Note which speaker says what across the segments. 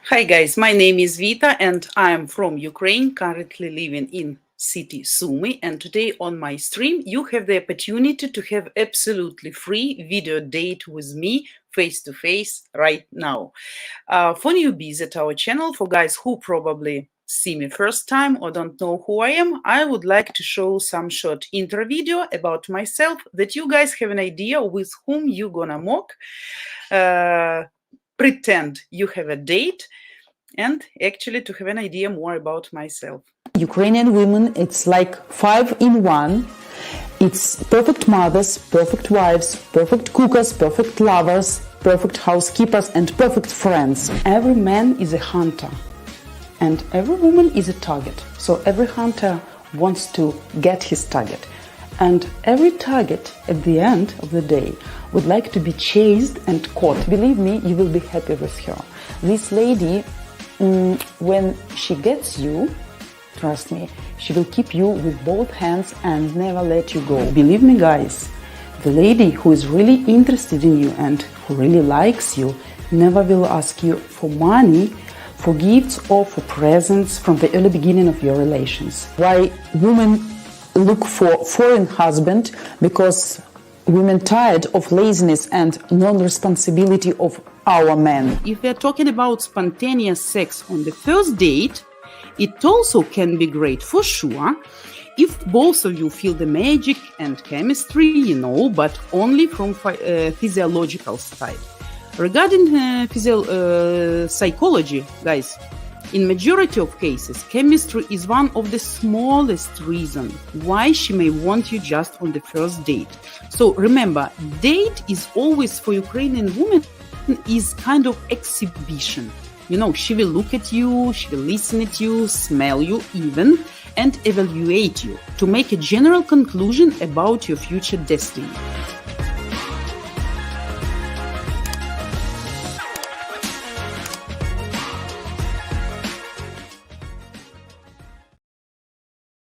Speaker 1: Hi guys, my name is Vita and I'm from Ukraine, currently living in city Sumy, and today on my stream you have the opportunity to have absolutely free video date with me face to face right now. For newbies at our channel, for guys who probably see me first time or don't know who I am, I would like to show some short intro video about myself that you guys have an idea with whom you gonna mock, pretend you have a date, and actually to have an idea more about myself.
Speaker 2: Ukrainian women, it's like 5 in 1. It's perfect mothers, perfect wives, perfect cookers, perfect lovers, perfect housekeepers, and perfect friends. Every man is a hunter, and every woman is a target. So every hunter wants to get his target. And every target at the end of the day would like to be chased and caught. Believe me, you will be happy with her. This lady, when she gets you, trust me, she will keep you with both hands and never let you go. Believe me, guys, the lady who is really interested in you and who really likes you never will ask you for money, for gifts, or for presents from the early beginning of your relations. Why women look for foreign husband? Because women tired of laziness and non-responsibility of our men.
Speaker 1: If we're talking about spontaneous sex on the first date, it also can be great for sure if both of you feel the magic and chemistry, but only from physiological side. Regarding psychology, guys, in majority of cases, chemistry is one of the smallest reasons why she may want you just on the first date. So remember, date is always for Ukrainian women is kind of exhibition. She will look at you, she will listen at you, smell you even, and evaluate you to make a general conclusion about your future destiny.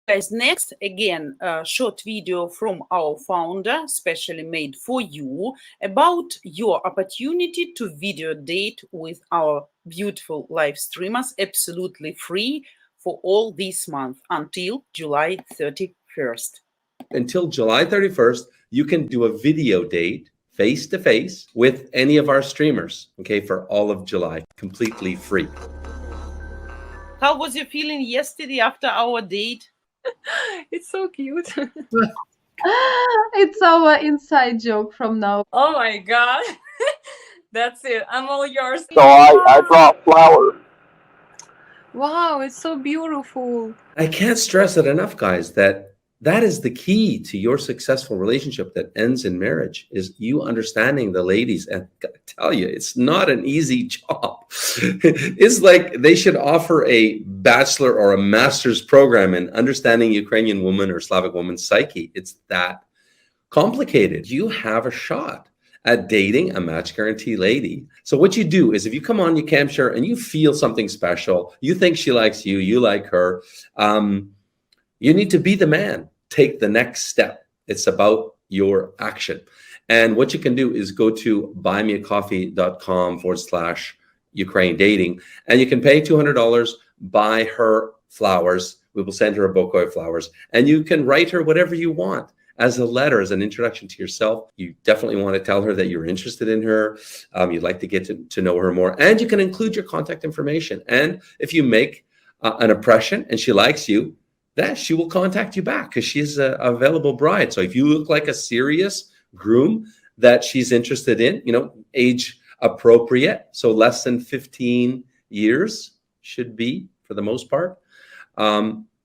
Speaker 1: Guys, next, again, a short video from our founder, specially made for you, about your opportunity to video date with our beautiful live streamers, absolutely free for all this month until July 31st.
Speaker 3: Until July 31st, you can do a video date face-to-face with any of our streamers, okay, for all of July, completely free.
Speaker 1: How was your feeling yesterday after our date?
Speaker 4: It's so cute. It's our inside joke from now.
Speaker 5: Oh my God. That's it. I'm all yours.
Speaker 6: So I brought flowers.
Speaker 4: Wow, it's so beautiful.
Speaker 3: I can't stress it enough, guys, that is the key to your successful relationship that ends in marriage, is you understanding the ladies. And I gotta tell you, it's not an easy job. It's like they should offer a bachelor or a master's program in understanding Ukrainian woman or Slavic woman's psyche. It's that complicated. You have a shot at dating a match guarantee lady. So what you do is, if you come on your cam share and you feel something special, you think she likes you, you like her, you need to be the man. Take the next step. It's about your action. And what you can do is go to buymeacoffee.com/Ukraine dating, and you can pay $200, buy her flowers. We will send her a bouquet of flowers, and you can write her whatever you want as a letter, as an introduction to yourself. You definitely want to tell her that you're interested in her. You'd like to get to know her more, and you can include your contact information. And if you make an impression and she likes you, that she will contact you back, because she's an available bride. So if you look like a serious groom that she's interested in, age appropriate, so less than 15 years should be for the most part.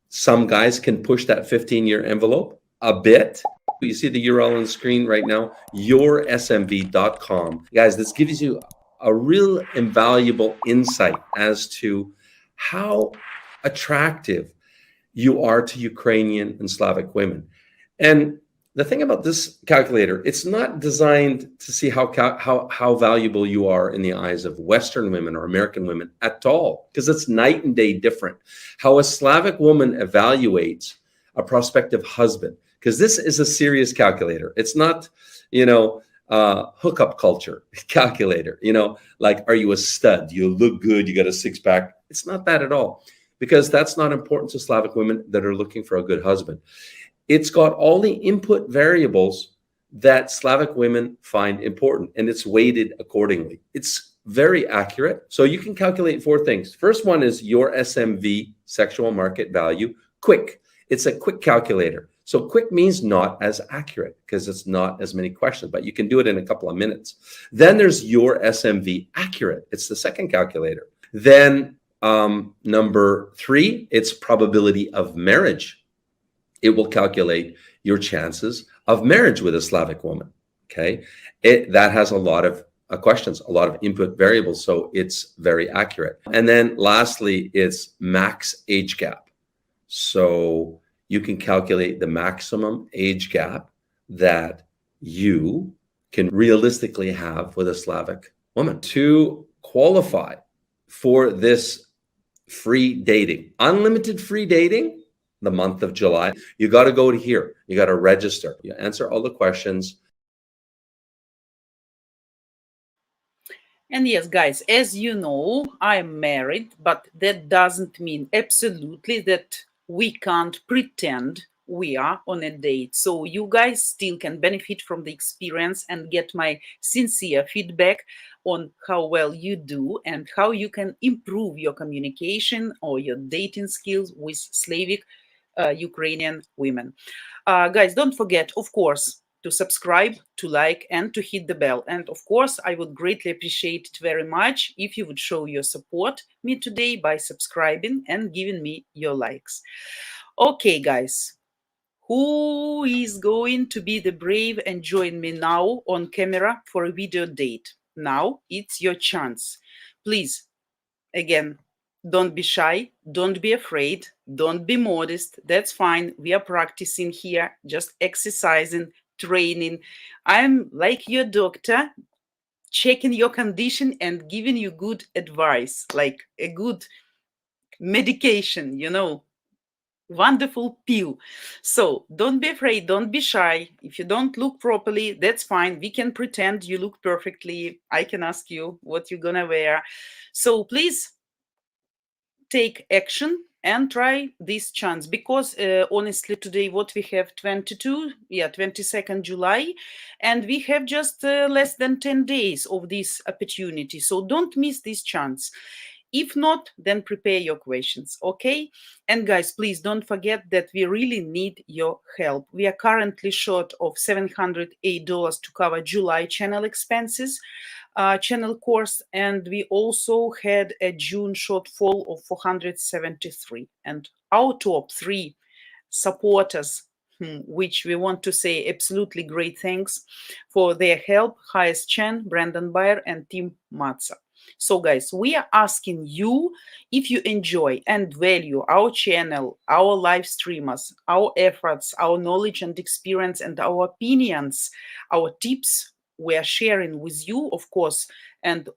Speaker 3: Some guys can push that 15-year envelope a bit. You see the URL on the screen right now, yoursmv.com. Guys, this gives you a real invaluable insight as to how attractive you are to Ukrainian and Slavic women. And the thing about this calculator, it's not designed to see how valuable you are in the eyes of Western women or American women at all, because it's night and day different. How a Slavic woman evaluates a prospective husband, because this is a serious calculator. It's not, hookup culture calculator. You know, like, are you a stud? You look good. You got a six pack. It's not that at all, because that's not important to Slavic women that are looking for a good husband. It's got all the input variables that Slavic women find important, and it's weighted accordingly. It's very accurate. So you can calculate four things. First one is your SMV, sexual market value, quick. It's a quick calculator. So quick means not as accurate because it's not as many questions, but you can do it in a couple of minutes. Then there's your SMV accurate. It's the second calculator. Then number three, it's probability of marriage. It will calculate your chances of marriage with a Slavic woman. Okay. That has a lot of questions, a lot of input variables. So it's very accurate. And then lastly, it's max age gap. So you can calculate the maximum age gap that you can realistically have with a Slavic woman. To qualify for this free dating, unlimited free dating, the month of July, you got to go to here. You got to register. You answer all the questions.
Speaker 1: And yes, guys, as you know, I'm married, but that doesn't mean absolutely that we can't pretend we are on a date. So you guys still can benefit from the experience and get my sincere feedback on how well you do and how you can improve your communication or your dating skills with Slavic Ukrainian women. Guys, don't forget, of course, to subscribe, to like, and to hit the bell. And of course, I would greatly appreciate it very much if you would show your support me today by subscribing and giving me your likes. Okay, guys, who is going to be the brave and join me now on camera for a video date? Now it's your chance. Please, again, don't be shy, don't be afraid, don't be modest. That's fine. We are practicing here, just exercising, training. I'm like your doctor, checking your condition and giving you good advice, like a good medication, you know, wonderful pill. So don't be afraid, don't be shy. If you don't look properly, that's fine. We can pretend you look perfectly. I can ask you what you're gonna wear. So please take action and try this chance, because honestly today what we have 22nd July, and we have just less than 10 days of this opportunity. So don't miss this chance. If not, then prepare your questions, okay? And guys, please don't forget that we really need your help. We are currently short of $708 to cover July channel expenses, channel course, and we also had a June shortfall of 473. And our top three supporters, which we want to say absolutely great thanks for their help: Highest Chen, Brandon Bayer, and Tim Matza. So guys, we are asking you, if you enjoy and value our channel, our live streamers, our efforts, our knowledge and experience, and our opinions, our tips we are sharing with you, of course, and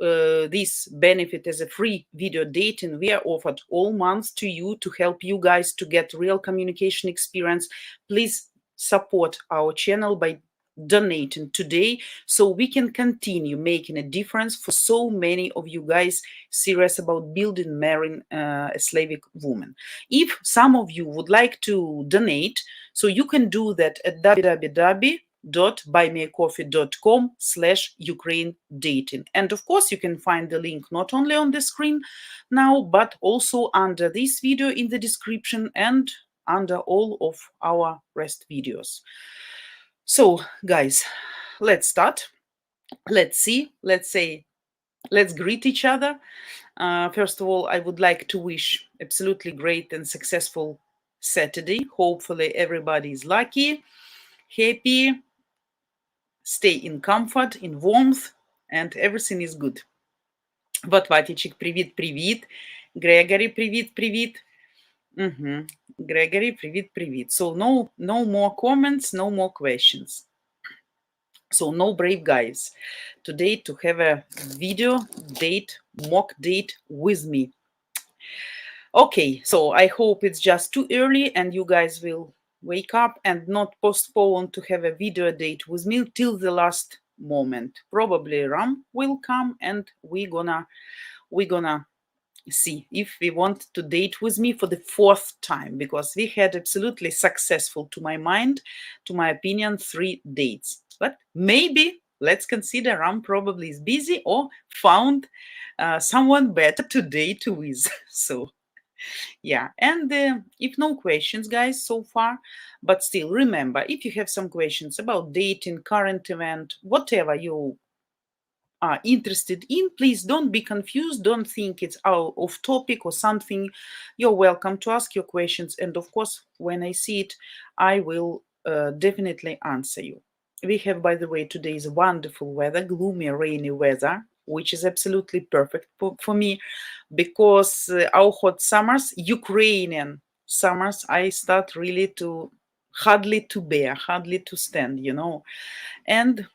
Speaker 1: this benefit as a free video dating we are offered all months to you to help you guys to get real communication experience. Please support our channel by donating today, so we can continue making a difference for so many of you guys serious about building, marrying a Slavic woman. If some of you would like to donate, so you can do that at www.buymeacoffee.com/Ukraine dating. And of course, you can find the link not only on the screen now, but also under this video in the description and under all of our rest videos. So guys, let's start. Let's greet each other. First of all, I would like to wish absolutely great and successful Saturday. Hopefully everybody is lucky, happy, stay in comfort, in warmth, and everything is good. Ватватичек, привет. Gregory, привет. Gregory, привет. So no more comments, no more questions. So no brave guys today to have a video date, mock date with me. Okay, so I hope it's just too early and you guys will wake up and not postpone to have a video date with me till the last moment. Probably Ram will come, and we're gonna see if we want to date with me for the fourth time, because we had absolutely successful, to my mind, to my opinion, 3 dates. But maybe let's consider Ram probably is busy or found someone better to date with. So yeah, and if no questions, guys, so far, but still remember, if you have some questions about dating, current event, whatever you are interested in, please don't be confused. Don't think it's out of topic or something. You're welcome to ask your questions. And of course, when I see it, I will definitely answer you. We have, by the way, today's wonderful weather, gloomy, rainy weather, which is absolutely perfect for me, because our hot summers, Ukrainian summers, I start really to hardly to bear, hardly to stand, And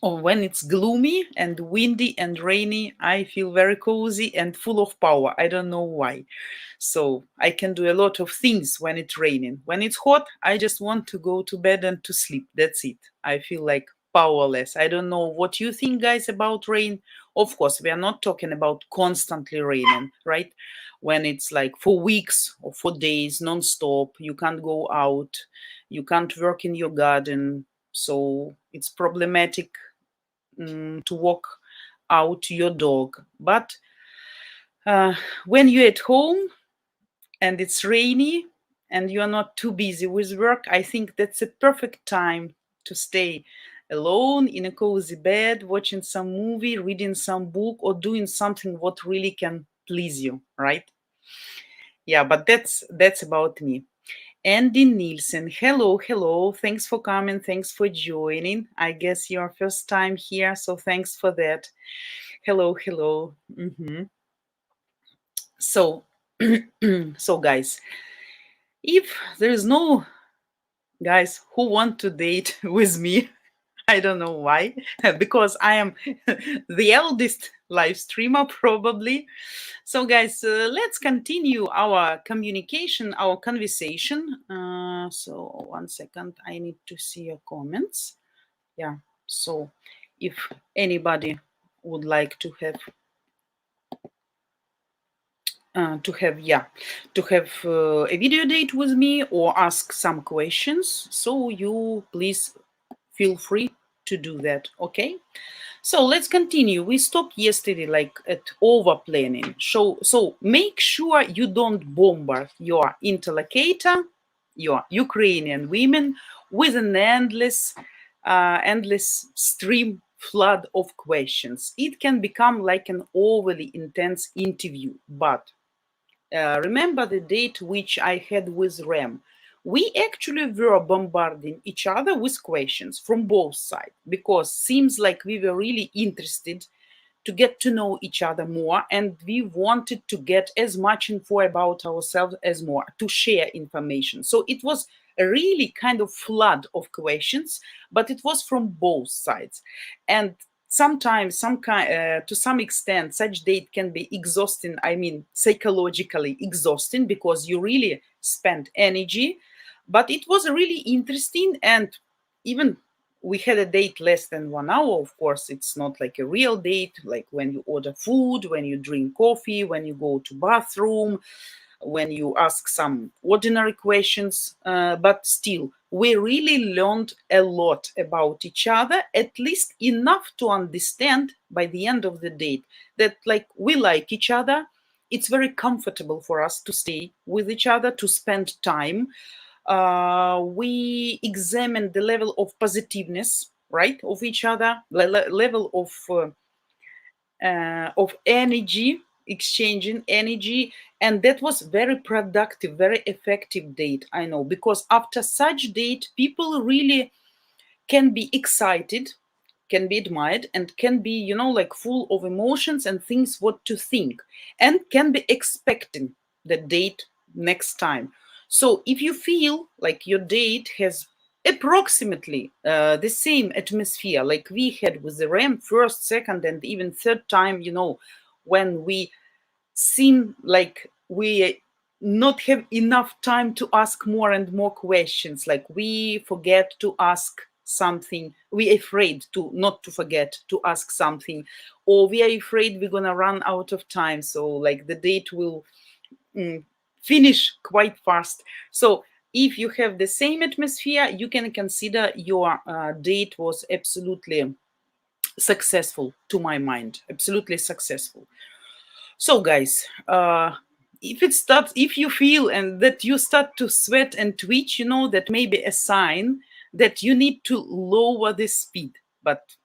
Speaker 1: or when it's gloomy and windy and rainy, I feel very cozy and full of power. I don't know why. So I can do a lot of things when it's raining. When it's hot, I just want to go to bed and to sleep. That's it. I feel like powerless. I don't know what you think, guys, about rain. Of course, we are not talking about constantly raining, right? When it's like for weeks or for days, non-stop, you can't go out, you can't work in your garden. So it's problematic to walk out your dog. But when you're at home and it's rainy and you are not too busy with work, I think that's a perfect time to stay alone in a cozy bed, watching some movie, reading some book, or doing something what really can please you, right? Yeah, but that's about me. Andy Nielsen, hello. Thanks for coming. Thanks for joining. I guess your first time here, so thanks for that. Hello. So, so guys, if there is no guys who want to date with me, I don't know why, because I am the eldest live streamer probably. So guys, let's continue our communication, our conversation. So 1 second, I need to see your comments. Yeah, so if anybody would like to have a video date with me or ask some questions, so you please feel free to do that. Okay, so let's continue. We stopped yesterday like at over planning. So make sure you don't bombard your interlocutor, your Ukrainian women, with an endless stream flood of questions. It can become like an overly intense interview. But remember the date which I had with Rem. We actually were bombarding each other with questions from both sides, because seems like we were really interested to get to know each other more, and we wanted to get as much info about ourselves as more, to share information. So it was a really kind of flood of questions, but it was from both sides. And sometimes to some extent such date can be exhausting, I mean psychologically exhausting, because you really spend energy. But it was really interesting, and even we had a date less than 1 hour. Of course, it's not like a real date, like when you order food, when you drink coffee, when you go to bathroom, when you ask some ordinary questions. But still, we really learned a lot about each other, at least enough to understand by the end of the date that like we like each other. It's very comfortable for us to stay with each other, to spend time. We examine the level of positiveness, right, of each other, level of energy, exchanging energy. And that was very productive, very effective date, I know, because after such date, people really can be excited, can be admired, and can be, like full of emotions and things what to think, and can be expecting the date next time. So if you feel like your date has approximately the same atmosphere like we had with the Ram first, second, and even third time, when we seem like we not have enough time to ask more and more questions, like we forget to ask something, we're afraid to not to forget to ask something, or we are afraid we're gonna run out of time, so like the date will finish quite fast. So if you have the same atmosphere, you can consider your date was absolutely successful, to my mind, absolutely successful. So guys, if you feel and that you start to sweat and twitch, you know that may be a sign that you need to lower the speed. But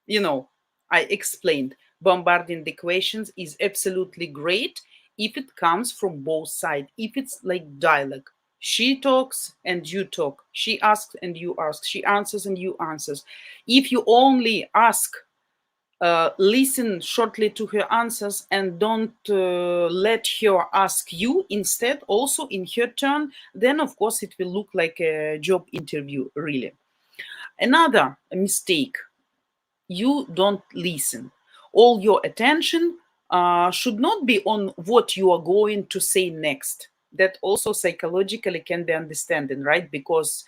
Speaker 1: you know, I explained, bombarding the questions is absolutely great if it comes from both sides, if it's like dialogue. She talks and you talk, she asks and you ask, she answers and you answers. If you only ask, listen shortly to her answers and don't let her ask you instead also in her turn, then of course it will look like a job interview, really. Another mistake: you don't listen. All your attention should not be on what you are going to say next. That also psychologically can be understanding, right? Because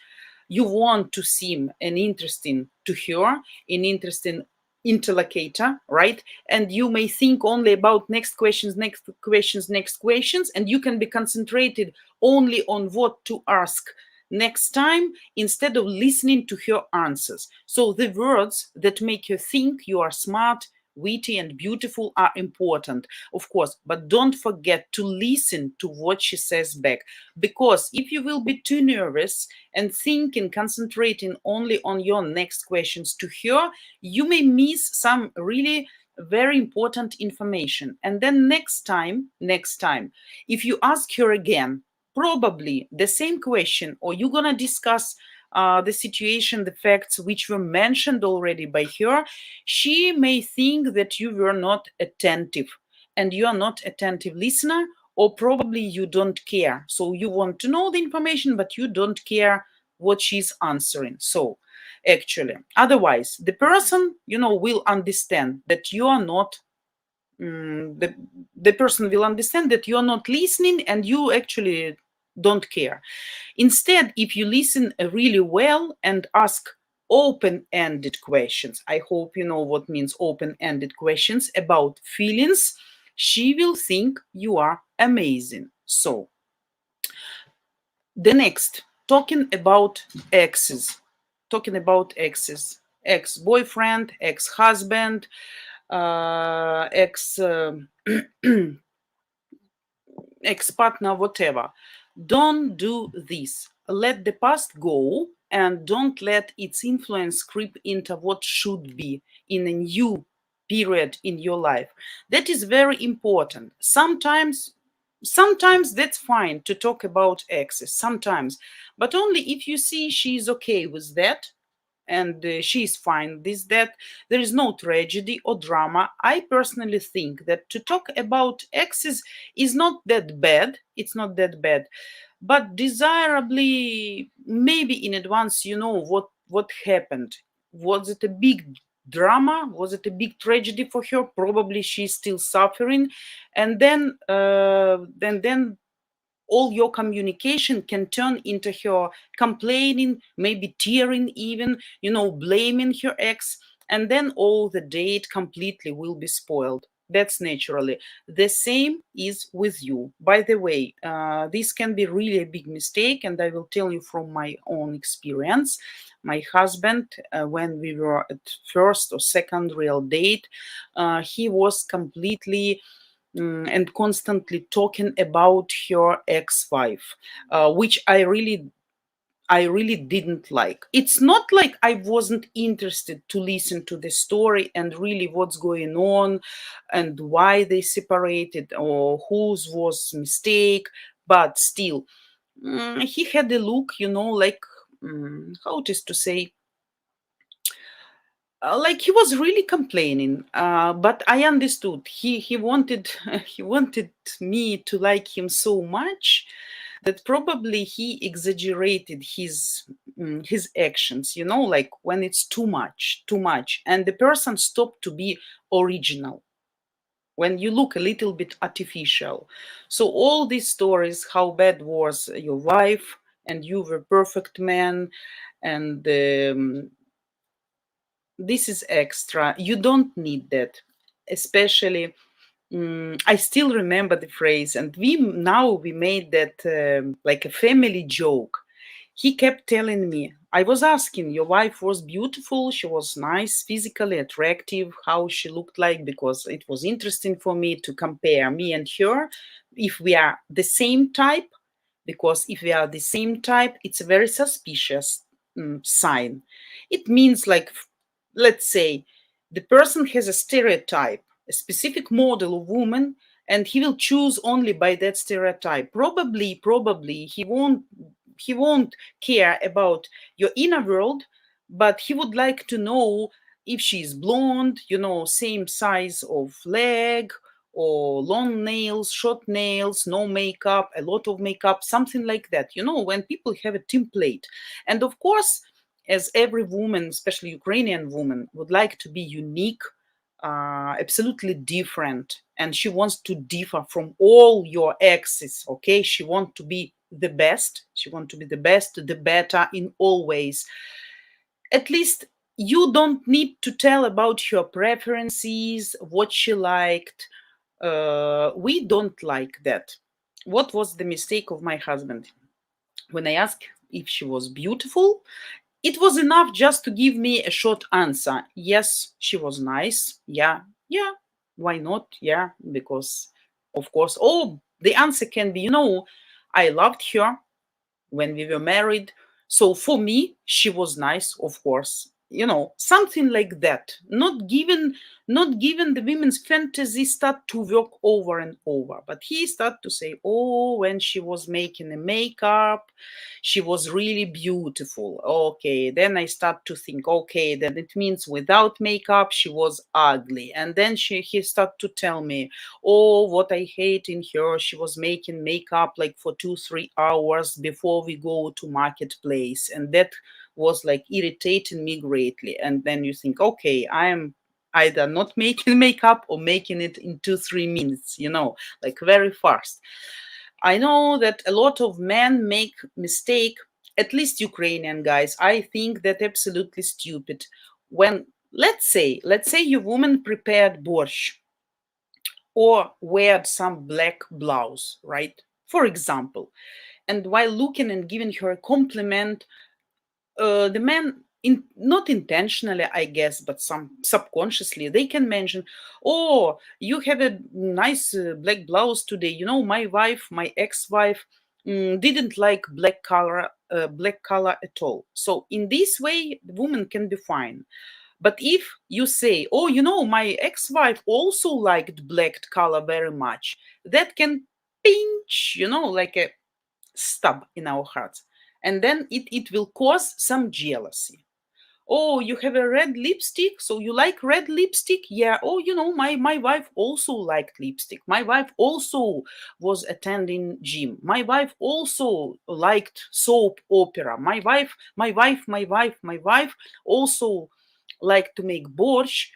Speaker 1: you want to seem an interesting to her, an interesting interlocutor, right? And you may think only about next questions, next questions, next questions, and you can be concentrated only on what to ask next time instead of listening to her answers. So the words that make you think you are smart, witty, and beautiful are important, of course, but don't forget to listen to what she says back. Because if you will be too nervous and thinking, concentrating only on your next questions to her, you may miss some really very important information. And then next time, if you ask her again, probably the same question, or you're gonna discuss the situation, the facts which were mentioned already by her, she may think that you were not attentive, and you are not attentive listener, or probably you don't care. So you want to know the information, but you don't care what she's answering. So actually, otherwise, the person, will understand that you are not the person will understand that you're not listening and you actually don't care. Instead, if you listen really well and ask open-ended questions, I hope you know what means open-ended questions about feelings, she will think you are amazing. So the next, talking about exes, ex-boyfriend, ex-husband, ex-partner, whatever. Don't do this. Let the past go and don't let its influence creep into what should be in a new period in your life. That is very important. Sometimes that's fine to talk about exes, sometimes, but only if you see she's okay with that and she's fine with that. There is no tragedy or drama. I personally think that to talk about exes is not that bad. It's not that bad, but desirably, maybe in advance, what happened. Was it a big drama? Was it a big tragedy for her? Probably she's still suffering, and then all your communication can turn into her complaining, maybe tearing even, blaming her ex, and then all the date completely will be spoiled. That's naturally. The same is with you. By the way, this can be really a big mistake, and I will tell you from my own experience. My husband, when we were at first or second real date, he was completely and constantly talking about her ex-wife, which I really didn't like. It's not like I wasn't interested to listen to the story and really what's going on and why they separated or whose was mistake, but still, he had a look, like how it is to say, like he was really complaining, but I understood he wanted he wanted me to like him so much that probably he exaggerated his actions, like when it's too much, and the person stopped to be original, when you look a little bit artificial. So all these stories, how bad was your wife and you were perfect man, and this is extra. You don't need that, especially. I still remember the phrase, and we made that like a family joke. He kept telling me, I was asking, your wife was beautiful, she was nice, physically attractive, how she looked like, because it was interesting for me to compare me and her if we are the same type, because if we are the same type, it's a very suspicious sign. It means, like, let's say the person has a stereotype, a specific model of woman, and he will choose only by that stereotype. Probably he won't care about your inner world, but he would like to know if she's blonde, same size of leg, or long nails, short nails, no makeup, a lot of makeup, something like that. When people have a template. And of course, as every woman, especially Ukrainian woman, would like to be unique, absolutely different, and she wants to differ from all your exes. Okay, she wants to be the best. She wants to be the best, the better in all ways. At least you don't need to tell about her preferences, what she liked. We don't like that. What was the mistake of my husband? When I asked if she was beautiful, it was enough just to give me a short answer. Yes, she was nice. Yeah, yeah. Why not? Yeah, because of course. Oh, the answer can be, I loved her when we were married. So for me, she was nice, of course. Something like that. Not given the women's fantasy start to work over and over. But he started to say, oh, when she was making the makeup, she was really beautiful. Okay, then I start to think, okay, then it means without makeup, she was ugly. And then he started to tell me, oh, what I hate in her, she was making makeup like for 2-3 hours before we go to marketplace, and that was like irritating me greatly. And then you think, okay, I am either not making makeup or making it in 2-3 minutes, like very fast. I know that a lot of men make mistake, at least Ukrainian guys. I think that absolutely stupid. When let's say your woman prepared borscht or weared some black blouse, right? For example. And while looking and giving her a compliment, the man, not intentionally, I guess, but some subconsciously, they can mention, oh, you have a nice black blouse today. My wife, my ex-wife, didn't like black color at all. So in this way, the woman can be fine. But if you say, oh, my ex-wife also liked black color very much, that can pinch, like a stab in our hearts. And then it will cause some jealousy. Oh, you have a red lipstick, so you like red lipstick? Yeah. Oh, my wife also liked lipstick. My wife also was attending gym. My wife also liked soap opera. My wife also liked to make borscht.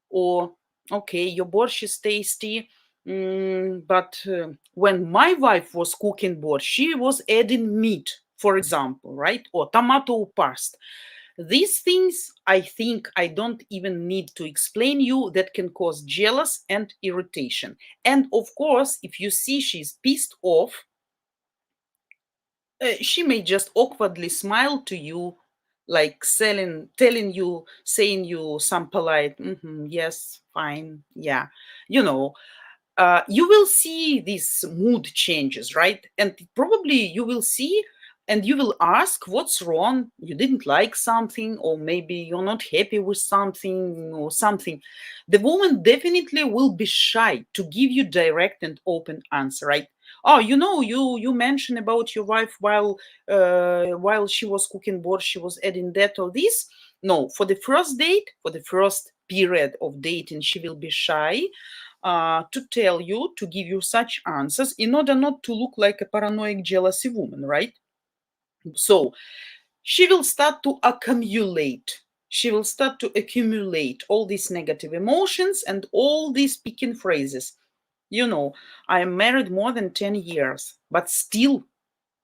Speaker 1: Or, okay, your borscht is tasty. But when my wife was cooking borscht, she was adding meat, for example, right? Or tomato paste. These things, I think I don't even need to explain you, that can cause jealous and irritation. And of course, if you see she's pissed off, she may just awkwardly smile to you, like telling you, saying you some polite, yes, fine, yeah. You know, you will see these mood changes, right? And probably you will see and you will ask, what's wrong? You didn't like something, or maybe you're not happy with something or something. The woman definitely will be shy to give you direct and open answer, right? Oh, you mentioned about your wife while she was cooking borscht, she was adding that or this. No, for the first date, for the first period of dating, she will be shy to tell you, to give you such answers in order not to look like a paranoid, jealousy woman, right? So she will start to accumulate. She will start to accumulate all these negative emotions and all these speaking phrases. I am married more than 10 years, but still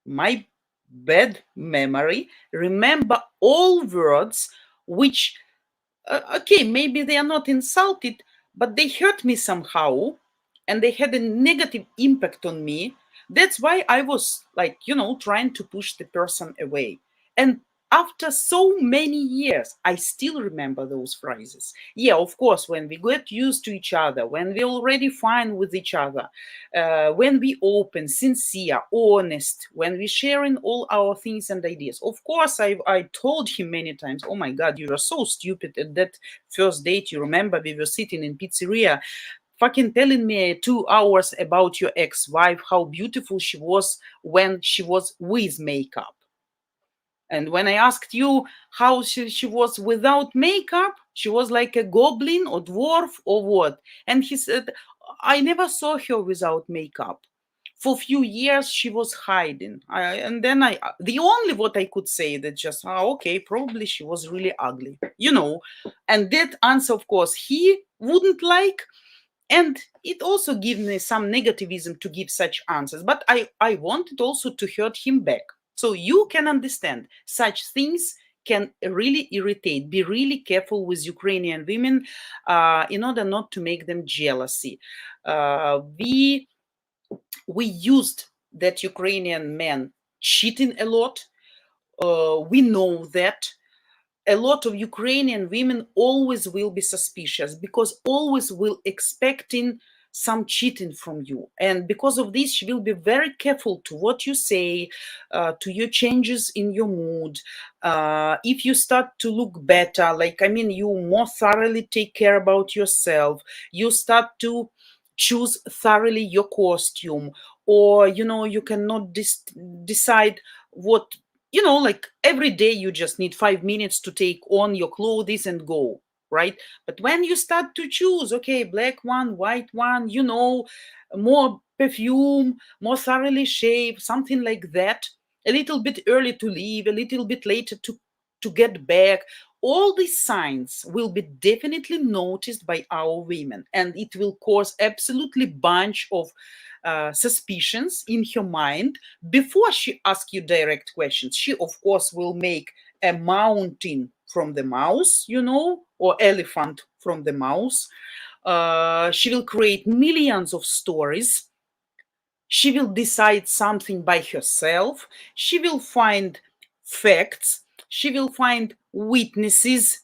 Speaker 1: my bad memory remember all words which okay, maybe they are not insulted, but they hurt me somehow, and they had a negative impact on me. That's why I was like, trying to push the person away. And after so many years, I still remember those phrases. Yeah, of course, when we get used to each other, when we're already fine with each other, when we open, sincere, honest, when we sharing all our things and ideas. Of course, I told him many times, oh my God, you were so stupid at that first date. You remember we were sitting in pizzeria, fucking telling me 2 hours about your ex-wife, how beautiful she was when she was with makeup. And when I asked you how she was without makeup, she was like a goblin or dwarf or what? And he said, I never saw her without makeup. For a few years, she was hiding. And then the only what I could say that just, okay, probably she was really ugly, And that answer, of course, he wouldn't like. And it also gives me some negativism to give such answers. But I wanted also to hurt him back. So you can understand such things can really irritate. Be really careful with Ukrainian women in order not to make them jealousy. We used that Ukrainian men cheating a lot. We know that a lot of Ukrainian women always will be suspicious because always will expecting some cheating from you. And because of this, she will be very careful to what you say, to your changes in your mood. If you start to look better, you more thoroughly take care about yourself, you start to choose thoroughly your costume, or, you cannot decide what, every day you just need 5 minutes to take on your clothes and go, right? But when you start to choose, okay, black one, white one, more perfume, more thoroughly shaved, something like that, a little bit early to leave, a little bit later to get back, all these signs will be definitely noticed by our women, and it will cause absolutely bunch of suspicions in her mind. Before she asks you direct questions, she of course will make a mountain from the mouse, or elephant from the mouse. She will create millions of stories. She will decide something by herself. She will find facts. She will find witnesses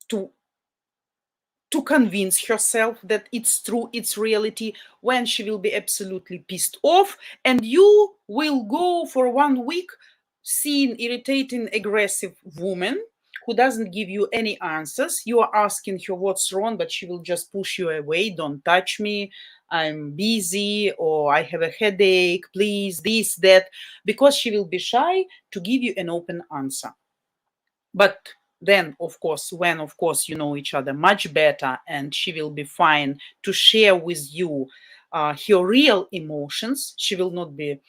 Speaker 1: to convince herself that it's true, it's reality, when she will be absolutely pissed off. And you will go for 1 week seeing irritating, aggressive woman who doesn't give you any answers. You are asking her what's wrong, but she will just push you away. Don't touch me. I'm busy, or I have a headache, please, this, that, because she will be shy to give you an open answer. But then, of course, when, of course, you know each other much better, and she will be fine to share with you her real emotions, she will not be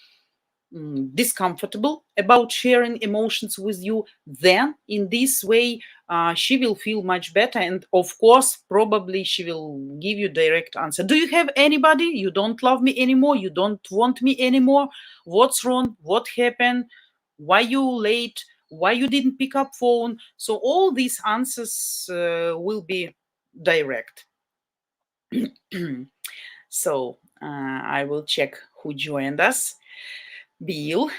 Speaker 1: discomfortable about sharing emotions with you, then in this way she will feel much better, and of course probably she will give you direct answer. Do you have anybody? You don't love me anymore? You don't want me anymore? What's wrong? What happened? Why you late? Why you didn't pick up phone? So all these answers will be direct. So I will check who joined us. Bill,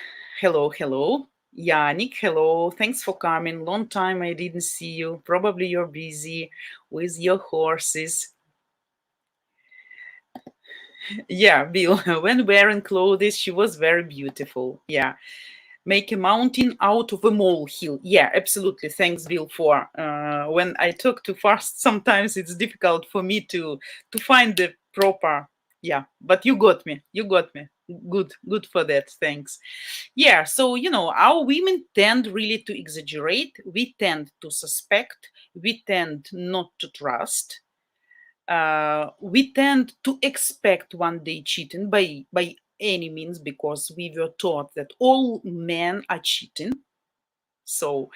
Speaker 1: hello, hello. Yannick, hello. Thanks for coming. Long time I didn't see you. Probably you're busy with your horses. Yeah, Bill, when wearing clothes, she was very beautiful. Yeah. Make a mountain out of a molehill. Yeah, absolutely. Thanks, Bill, for when I talk too fast, sometimes it's difficult for me to find the proper. Yeah, but you got me. You got me. Good for that. Thanks. Yeah, so our women tend really to exaggerate. We tend to suspect. We tend not to trust. We tend to expect one day cheating by any means, because we were taught that all men are cheating. So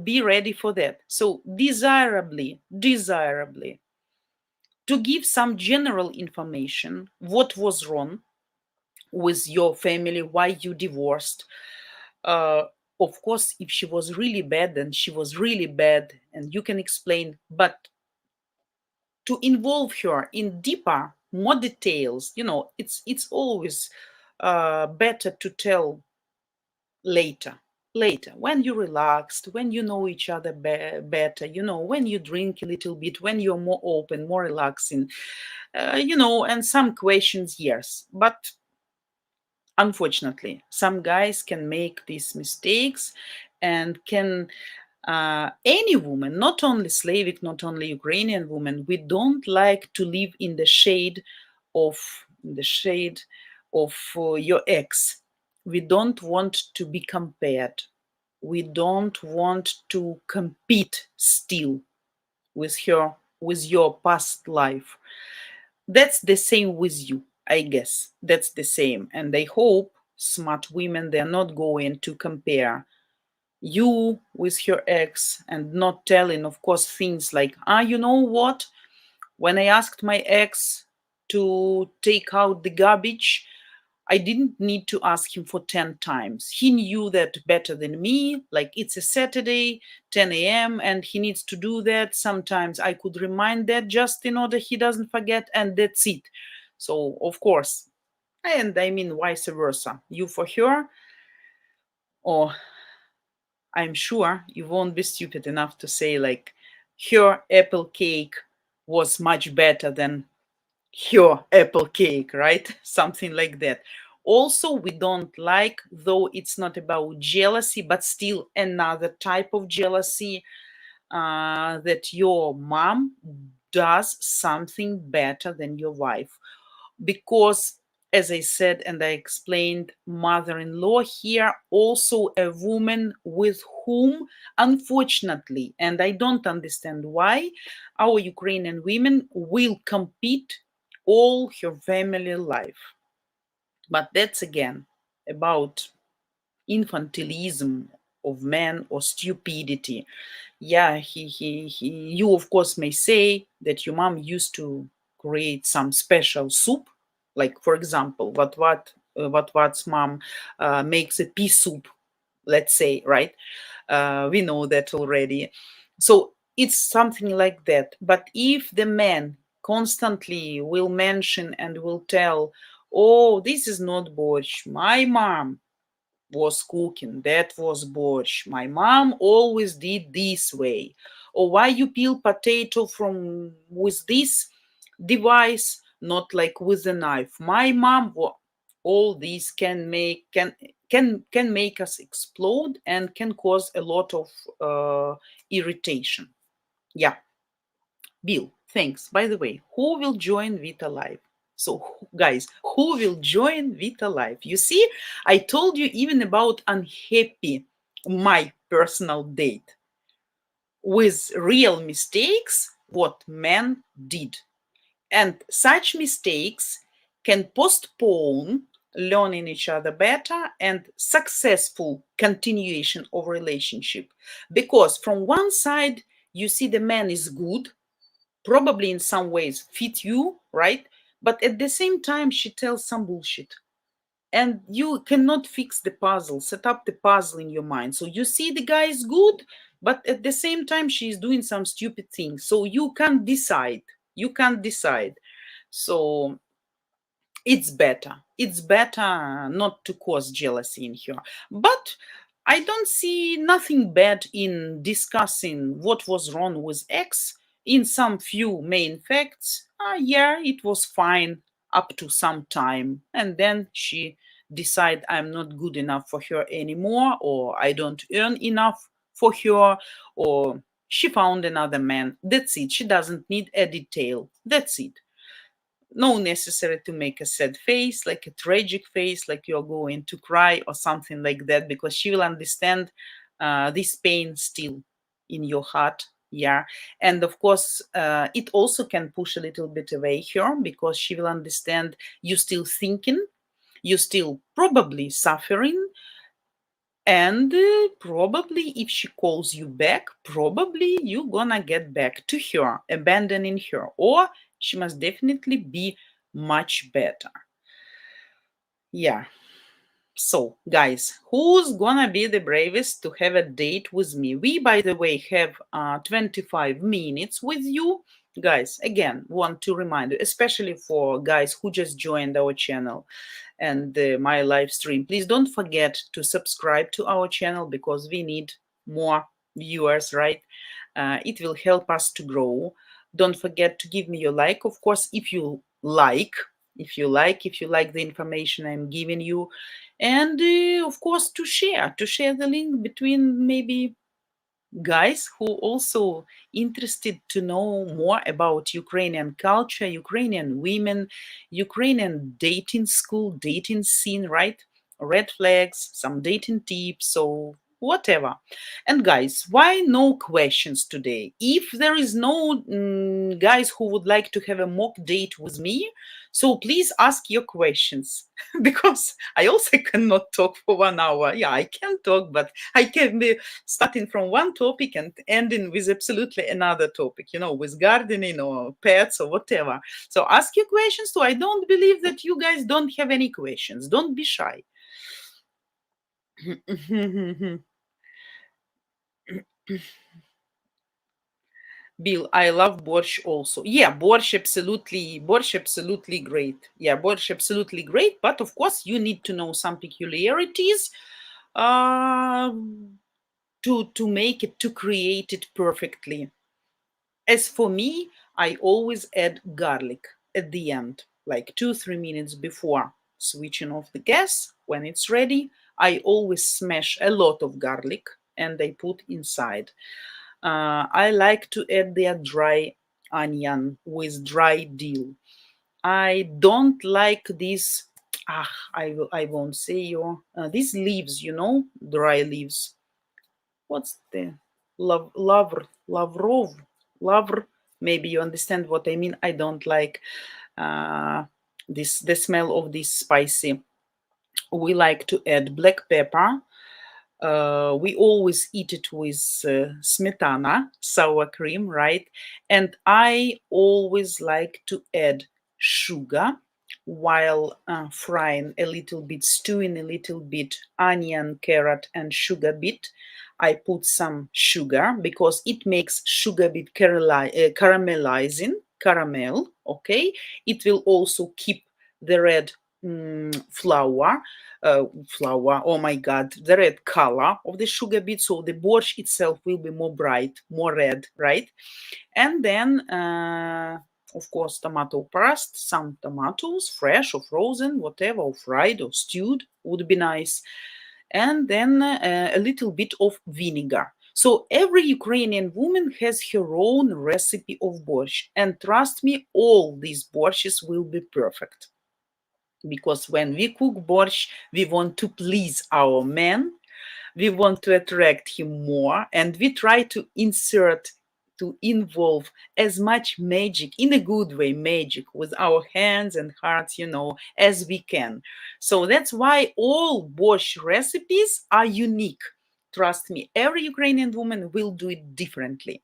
Speaker 1: be ready for that. So desirably, to give some general information, what was wrong with your family, why you divorced. Of course, if she was really bad, then she was really bad, and you can explain. But to involve her in deeper, more details, it's always better to tell later. Later, when you're relaxed, when you know each other better, when you drink a little bit, when you're more open, more relaxing, and some questions, yes. But unfortunately, some guys can make these mistakes and can any woman, not only Slavic, not only Ukrainian woman, we don't like to live in the shade of your ex. We don't want to be compared. We don't want to compete still with her, with your past life. That's the same with you, I guess. That's the same. And I hope smart women, they're not going to compare you with her ex and not telling, of course, things like, you know what? When I asked my ex to take out the garbage, I didn't need to ask him for 10 times. He knew that better than me. Like, it's a Saturday, 10 a.m., and he needs to do that. Sometimes I could remind that just in order he doesn't forget, and that's it. So, of course, and I mean vice versa. You for her, or I'm sure you won't be stupid enough to say, like, her apple cake was much better than your apple cake, right? Something like that. Also, we don't like, though it's not about jealousy, but still another type of jealousy, that your mom does something better than your wife. Because, as I said and I explained, mother-in-law here also a woman with whom, unfortunately, and I don't understand why, our Ukrainian women will compete all her family life. But that's again about infantilism of men or stupidity. Yeah, you of course may say that your mom used to create some special soup, like for example, what's mom makes a pea soup, let's say, right? We know that already. So it's something like that. But if the man constantly will mention and will tell, oh, this is not borщ, my mom was cooking, that was borщ, my mom always did this way, or why you peel potato from with this device, not like with a knife, my mom all these can make us explode and can cause a lot of irritation. Yeah. Bill, thanks. By the way, who will join Vita Live? So, guys, who will join Vita Live? You see, I told you even about unhappy, my personal date, with real mistakes, what men did. And such mistakes can postpone learning each other better and successful continuation of relationship. Because from one side, you see the man is good, probably in some ways fit you, right? But at the same time, she tells some bullshit. And you cannot fix the puzzle, set up the puzzle in your mind. So you see the guy is good, but at the same time, she's doing some stupid things. So you can't decide. You can't decide. So it's better not to cause jealousy in her. But I don't see nothing bad in discussing what was wrong with X in some few main facts. Yeah, it was fine up to some time, and then she decide I'm not good enough for her anymore, or I don't earn enough for her, or she found another man. That's it. She doesn't need a detail. That's it. No necessary to make a sad face, like a tragic face, like you're going to cry or something like that, because she will understand this pain still in your heart. Yeah. And of course, it also can push a little bit away her, because she will understand you still thinking, you still probably suffering, and probably if she calls you back, probably you're gonna get back to her, abandoning her, or she must definitely be much better. Yeah. So, guys, who's gonna be the bravest to have a date with me? We, by the way, have 25 minutes with you. Guys, again, want to remind you, especially for guys who just joined our channel and my live stream, please don't forget to subscribe to our channel because we need more viewers, right? It will help us to grow. Don't forget to give me your like, of course, if you like the information I'm giving you, and of course to share the link between maybe guys who also interested to know more about Ukrainian culture, Ukrainian women, Ukrainian dating school, dating scene, right? Red flags, some dating tips, so whatever. And guys, why no questions today? If there is no guys who would like to have a mock date with me, so please ask your questions because I also cannot talk for 1 hour. Yeah, I can talk, but I can be starting from one topic and ending with absolutely another topic, with gardening or pets or whatever. So ask your questions too. I don't believe that you guys don't have any questions. Don't be shy. Bill, I love borscht also. Yeah, borscht absolutely great. Yeah, borscht absolutely great. But of course, you need to know some peculiarities uh, to make it, to create it perfectly. As for me, I always add garlic at the end, like 2-3 minutes before switching off the gas. When it's ready, I always smash a lot of garlic and I put inside. I like to add their dry onion with dry dill. I don't like this. I won't say you. These leaves, dry leaves. What's the lavrov? Lavr. Maybe you understand what I mean. I don't like uh, the smell of this spicy. We like to add black pepper. We always eat it with smetana, sour cream, right? And I always like to add sugar while frying a little bit, stewing a little bit onion, carrot, and sugar bit. I put some sugar because it makes sugar bit caramelizing, caramel, okay? It will also keep the red flour, oh my god, the red color of the sugar beet, so the borscht itself will be more bright, more red, right? And then of course tomato paste, some tomatoes, fresh or frozen, whatever, or fried or stewed would be nice. And then a little bit of vinegar. So every Ukrainian woman has her own recipe of borscht, and trust me, all these borschts will be perfect, because when we cook borscht, we want to please our man, we want to attract him more, and we try to involve as much magic, in a good way, magic with our hands and hearts, as we can. So that's why all borscht recipes are unique. Trust me, every Ukrainian woman will do it differently.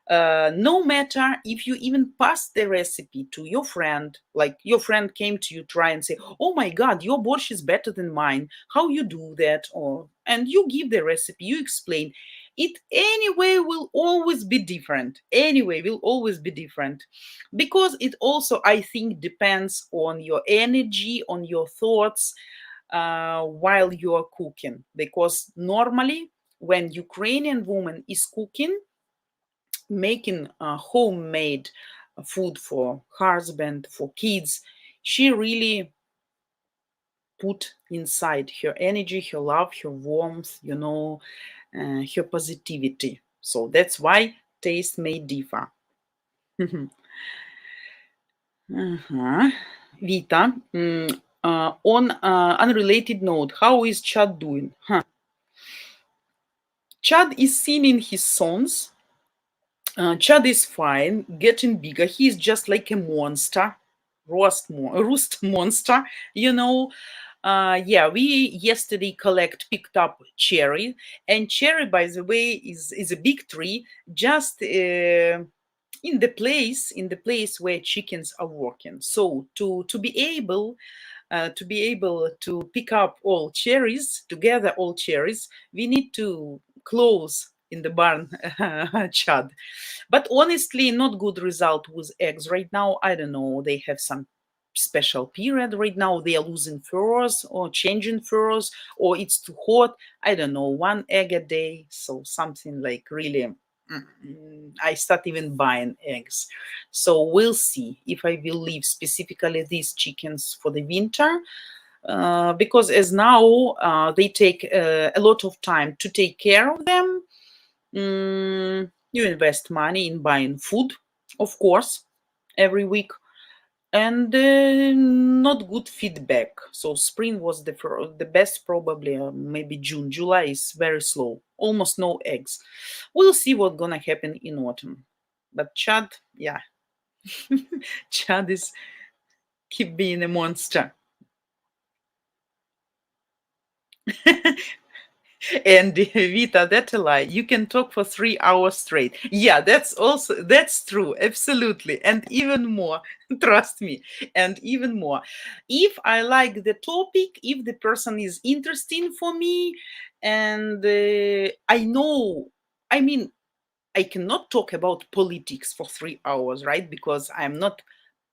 Speaker 1: No matter if you even pass the recipe to your friend, like your friend came to you, try and say, oh my god, your borscht is better than mine, how you do that? Or and you give the recipe, you explain it, anyway will always be different, because it also, I think, depends on your energy, on your thoughts while you are cooking. Because normally when Ukrainian woman is cooking, making homemade food for husband, for kids, she really put inside her energy, her love, her warmth, her positivity. So that's why taste may differ. Uh-huh. Vita, on unrelated note, how is Chad doing? Chad is singing his songs. Chad is fine, getting bigger. He's just like a monster, roost monster, you know. Yeah, we yesterday picked up Cherry, and Cherry, by the way, is a big tree, just in the place where chickens are working. So to be able To be able to pick up all cherries, to gather all cherries, we need to close in the barn, Chad. But honestly, not good result with eggs right now. I don't know. They have some special period right now. They are losing furs or changing furs, or it's too hot. I don't know. One egg a day. So something like really. I start even buying eggs. So we'll see if I will leave specifically these chickens for the winter. Because as now they take a lot of time to take care of them. You invest money in buying food, of course, every week, and not good feedback. So spring was the best, probably maybe June. July is very slow, almost no eggs. We'll see what's gonna happen in autumn. But Chad, yeah, Chad is keep being a monster. And Vita, that's a lie. You can talk for 3 hours straight. Yeah, that's true, absolutely, and even more. Trust me, and even more. If I like the topic, if the person is interesting for me, and I know, I mean, I cannot talk about politics for 3 hours, right? Because I'm not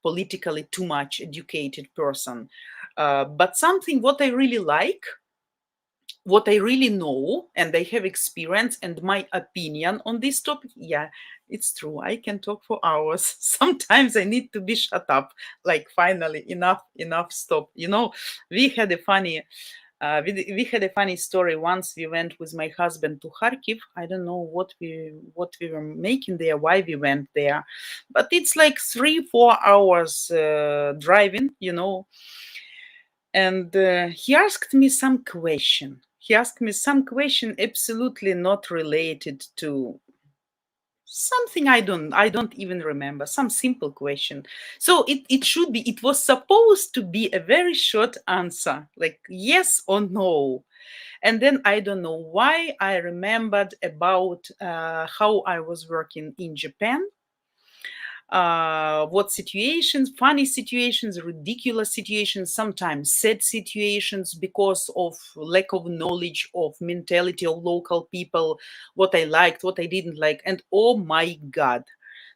Speaker 1: politically too much educated person. But something what I really like, what I really know, and I have experience and my opinion on this topic, yeah, it's true. I can talk for hours. Sometimes I need to be shut up. Like finally, enough, stop. We had a funny, we had a funny story once. We went with my husband to Kharkiv. I don't know what we were making there, why we went there, but it's like 3-4 hours driving. And he asked me some question. He asked me some question absolutely not related to something I don't even remember. Some simple question. So it was supposed to be a very short answer, like yes or no. And then I don't know why I remembered about how I was working in Japan, what situations, funny situations, ridiculous situations, sometimes sad situations because of lack of knowledge of mentality of local people, what I liked, what I didn't like, and oh my god.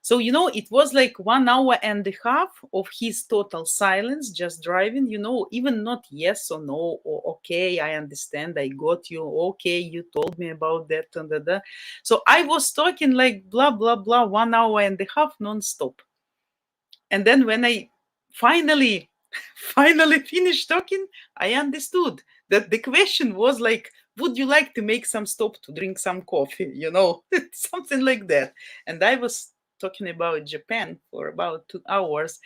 Speaker 1: So it was like 1 hour and a half of his total silence, just driving, even not yes or no or okay, I understand, I got you, okay, you told me about that and that. So I was talking like blah blah blah 1 hour and a half non-stop. And then when I finally finally finished talking, I understood that the question was like, would you like to make some stop to drink some coffee? Something like that. And I was talking about Japan for about 2 hours,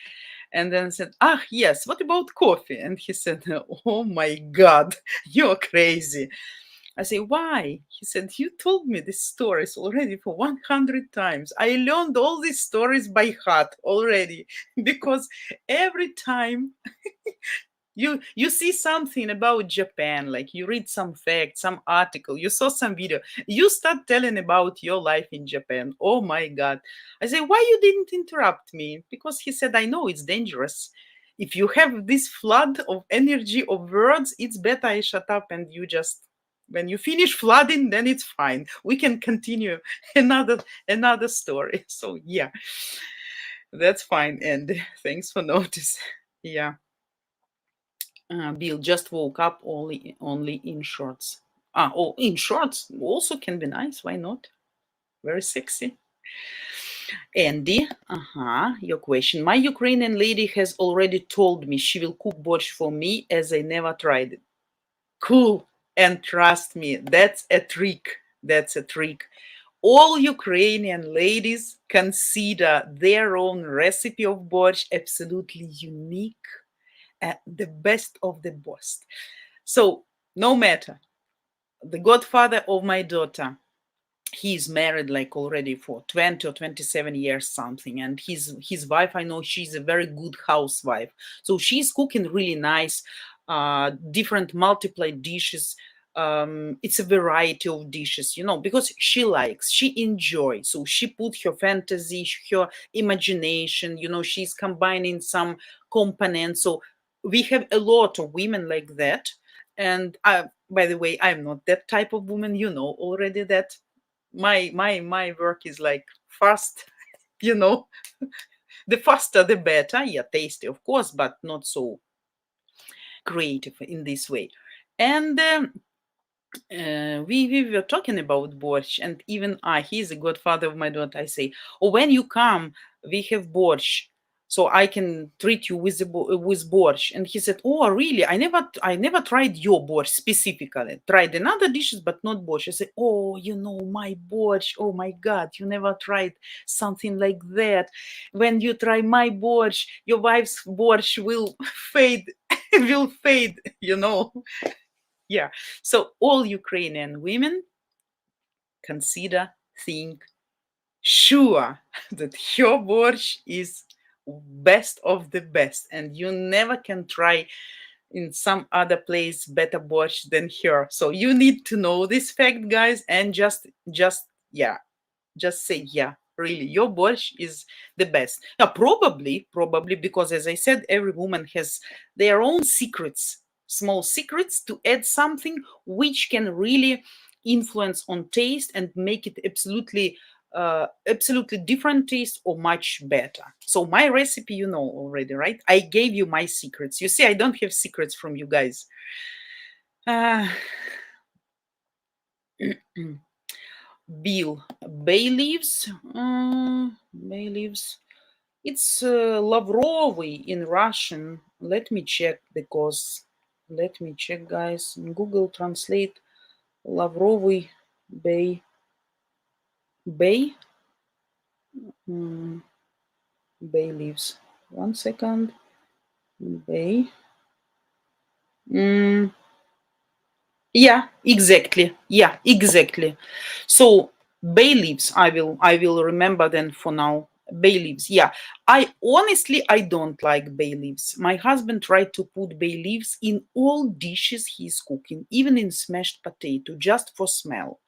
Speaker 1: and then said, yes, what about coffee? And he said, oh my god, you're crazy. I say, why? He said, you told me these stories already for 100 times. I learned all these stories by heart already because every time you see something about Japan, like you read some fact, some article, you saw some video, you start telling about your life in Japan. Oh my God. I say, why you didn't interrupt me? Because he said, I know it's dangerous. If you have this flood of energy of words, it's better I shut up and you just, when you finish flooding, then it's fine. We can continue another story. So yeah, that's fine. And thanks for notice. Yeah. Bill just woke up only in shorts. In shorts also can be nice. Why not? Very sexy. Andy, your question. My Ukrainian lady has already told me she will cook borscht for me as I never tried it. Cool. And trust me, that's a trick. That's a trick. All Ukrainian ladies consider their own recipe of borscht absolutely unique, the best of the best. So no matter, the godfather of my daughter, he's married like already for 20 or 27 years something, and his wife, I know she's a very good housewife, so she's cooking really nice, different multiply dishes. It's a variety of dishes, because she enjoys, so she put her fantasy, her imagination, she's combining some components. So we have a lot of women like that. And by the way, I'm not that type of woman. You know already that my work is like fast, you know, the faster the better. Yeah, tasty, of course, but not so creative in this way. And we were talking about borscht, and even he's the godfather of my daughter. I say, oh, when you come, we have borscht, so I can treat you with with borscht. And he said, oh, really? I never tried your borscht specifically. Tried another dishes, but not borscht. I said, oh, you know my borscht. Oh my God, you never tried something like that. When you try my borscht, your wife's borscht will fade, will fade. You know. Yeah. So all Ukrainian women consider, think, sure that your borscht is best of the best, and you never can try in some other place better borscht than her. So you need to know this fact, guys, and just yeah, just say, yeah, really, your borscht is the best. Now, probably because, as I said, every woman has their own secrets, small secrets to add something which can really influence on taste and make it absolutely different taste or much better. So my recipe, you know already, right? I gave you my secrets. You see, I don't have secrets from you guys. uh, Bill, bay leaves. Bay leaves. It's Lavrovi in Russian. Let me check, because let me check, guys. Google Translate Lavrovi bay. Bay. Bay leaves. 1 second. Bay. Yeah, exactly. Yeah, exactly. So bay leaves, I will remember then for now. Bay leaves. Yeah. I don't like bay leaves. My husband tried to put bay leaves in all dishes he's cooking, even in smashed potato, just for smell.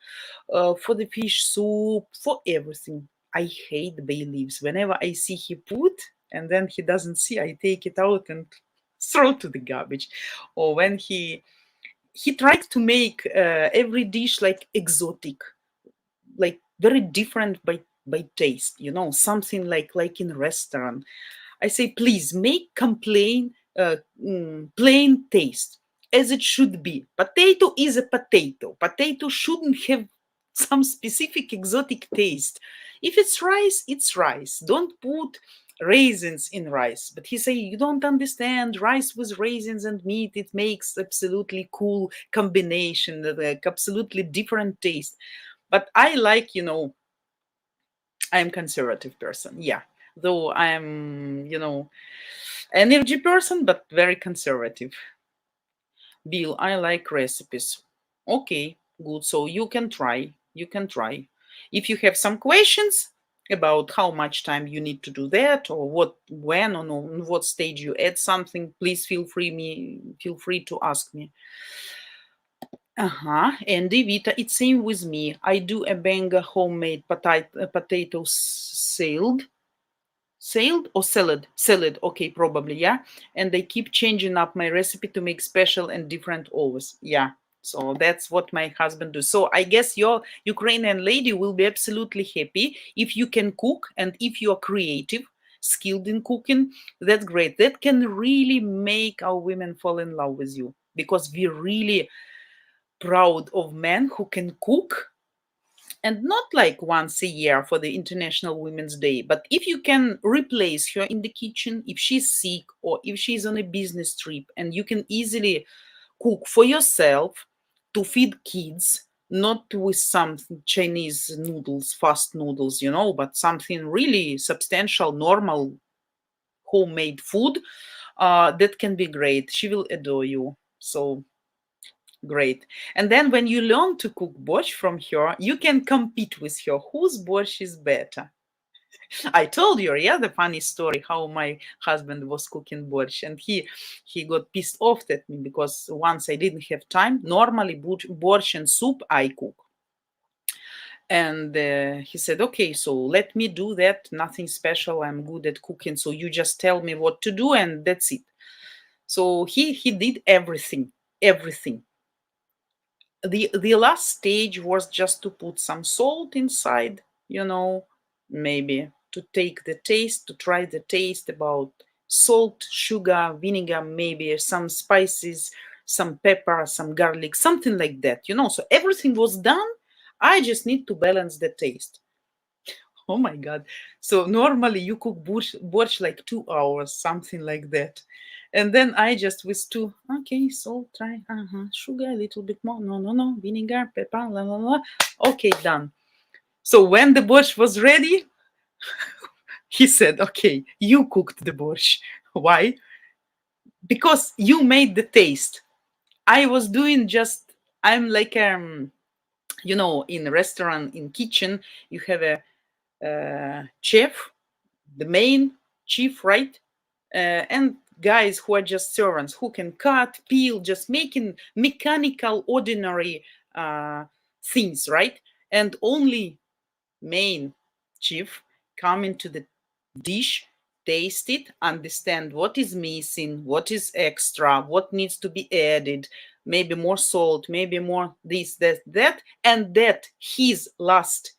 Speaker 1: For the fish soup, for everything. I hate bay leaves. Whenever I see he put and then he doesn't see, I take it out and throw to the garbage. Or when he tried to make every dish like exotic, like very different by taste, something like in restaurant. I say, please make plain taste, as it should be. Potato is a potato. Potato shouldn't have some specific exotic taste. If it's rice, it's rice. Don't put raisins in rice. But he say, you don't understand, rice with raisins and meat, it makes absolutely cool combination, like absolutely different taste. But I like, I'm conservative person, yeah, though I'm, energy person, but very conservative. Bill, I like recipes. Okay, good. So you can try. You can try. If you have some questions about how much time you need to do that, or when, or on what stage you add something, please feel free to ask me. Andy Vita, it's same with me. I do a banger homemade potato sailed or salad, okay, probably, yeah. And they keep changing up my recipe to make special and different always, yeah. So that's what my husband does. So I guess your Ukrainian lady will be absolutely happy if you can cook, and if you are creative, skilled in cooking. That's great. That can really make our women fall in love with you, because we're really proud of men who can cook, and not like once a year for the International Women's Day, but if you can replace her in the kitchen, if she's sick or if she's on a business trip, and you can easily cook for yourself to feed kids, not with some Chinese noodles, fast noodles, but something really substantial, normal, homemade food, that can be great. She will adore you. So great. And then when you learn to cook borscht from her, you can compete with her. Whose borscht is better? I told you, yeah, the funny story how my husband was cooking borscht, and he got pissed off at me because once I didn't have time. Normally, borscht and soup I cook. And he said, okay, so let me do that. Nothing special. I'm good at cooking. So you just tell me what to do, and that's it. So he did everything, everything. The last stage was just to put some salt inside, maybe to take the taste, to try the taste about salt, sugar, vinegar, maybe some spices, some pepper, some garlic, something like that, So everything was done. I just need to balance the taste. Oh my God. So normally you cook borsch like 2 hours, something like that. And then I just with two, okay, salt, try, sugar, a little bit more. No, vinegar, pepper, la la la. Okay, done. So when the borsch was ready, he said, okay, you cooked the borsch. Why? Because you made the taste. I was doing just, I'm like, in a restaurant, in kitchen, you have a chef, the main chief, right? And guys who are just servants who can cut, peel, just making mechanical, ordinary things, right? And only main chief come into the dish, taste it, understand what is missing, what is extra, what needs to be added, maybe more salt, maybe more this, that, and that his last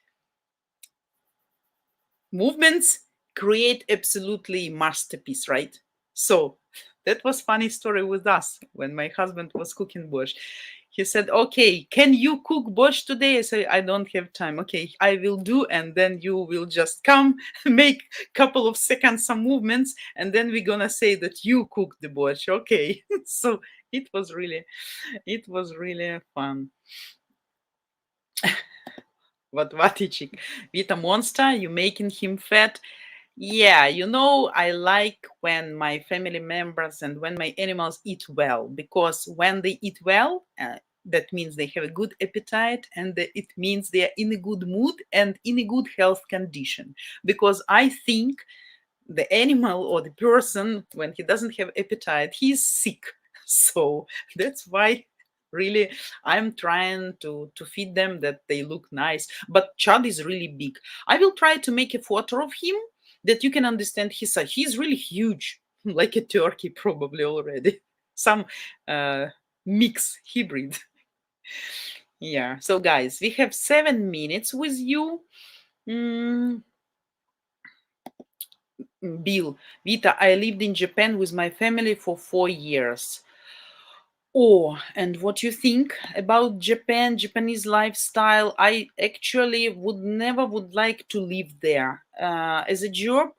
Speaker 1: movements create absolutely masterpiece, right? So that was funny story with us when my husband was cooking borscht. He said, okay, can you cook borscht today? I said, I don't have time. Okay, I will do, and then you will just come, make couple of seconds, some movements, and then we're gonna say that you cooked the borscht. Okay. So it was really fun. What Vatichik? Vita Monster, you making him fat? Yeah, I like when my family members and when my animals eat well, because when they eat well, that means they have a good appetite, and it means they are in a good mood and in a good health condition. Because I think the animal or the person, when he doesn't have appetite, he's sick. So that's why really I'm trying to feed them that they look nice. But Chad is really big. I will try to make a photo of him that you can understand his size. He's really huge, like a turkey probably already. Some mix hybrid. Yeah. So guys, we have 7 minutes with you. Bill, Vita, I lived in Japan with my family for 4 years. Oh, and what you think about Japan, Japanese lifestyle? I actually would like to live there. As a job,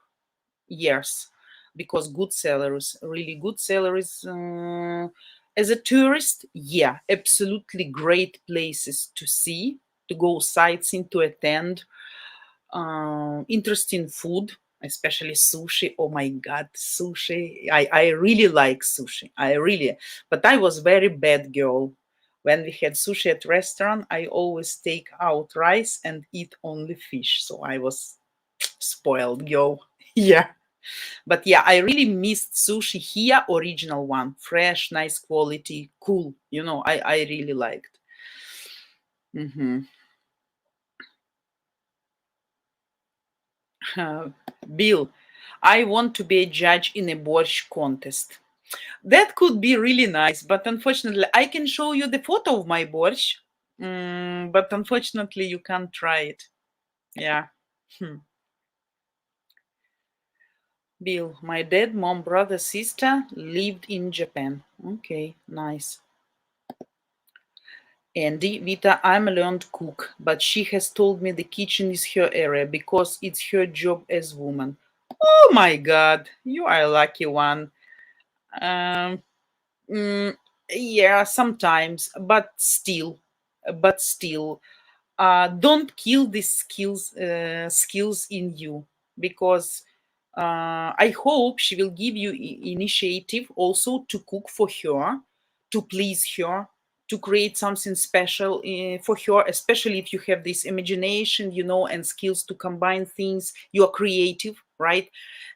Speaker 1: yes, because good salaries, really good salaries. As a tourist, yeah, absolutely great places to see, to go sightseeing, to attend. Interesting food, especially sushi. Oh my God, sushi. I really like sushi. But I was very bad girl. When we had sushi at restaurant, I always take out rice and eat only fish. So I was spoiled girl. Yeah. But yeah, I really missed sushi here, original one, fresh, nice quality, cool. I really liked. Bill, I want to be a judge in a borscht contest. That could be really nice, but unfortunately, I can show you the photo of my borscht, but unfortunately, you can't try it. Yeah. Bill, my dad, mom, brother, sister lived in Japan. Okay, nice. Andy, Vita, I'm a learned cook, but she has told me the kitchen is her area because it's her job as woman. Oh my God, you are a lucky one. Um, yeah, sometimes, but still, don't kill these skills in you, because I hope she will give you initiative also to cook for her, to please her, to create something special for her, especially if you have this imagination, and skills to combine things. You are creative, right?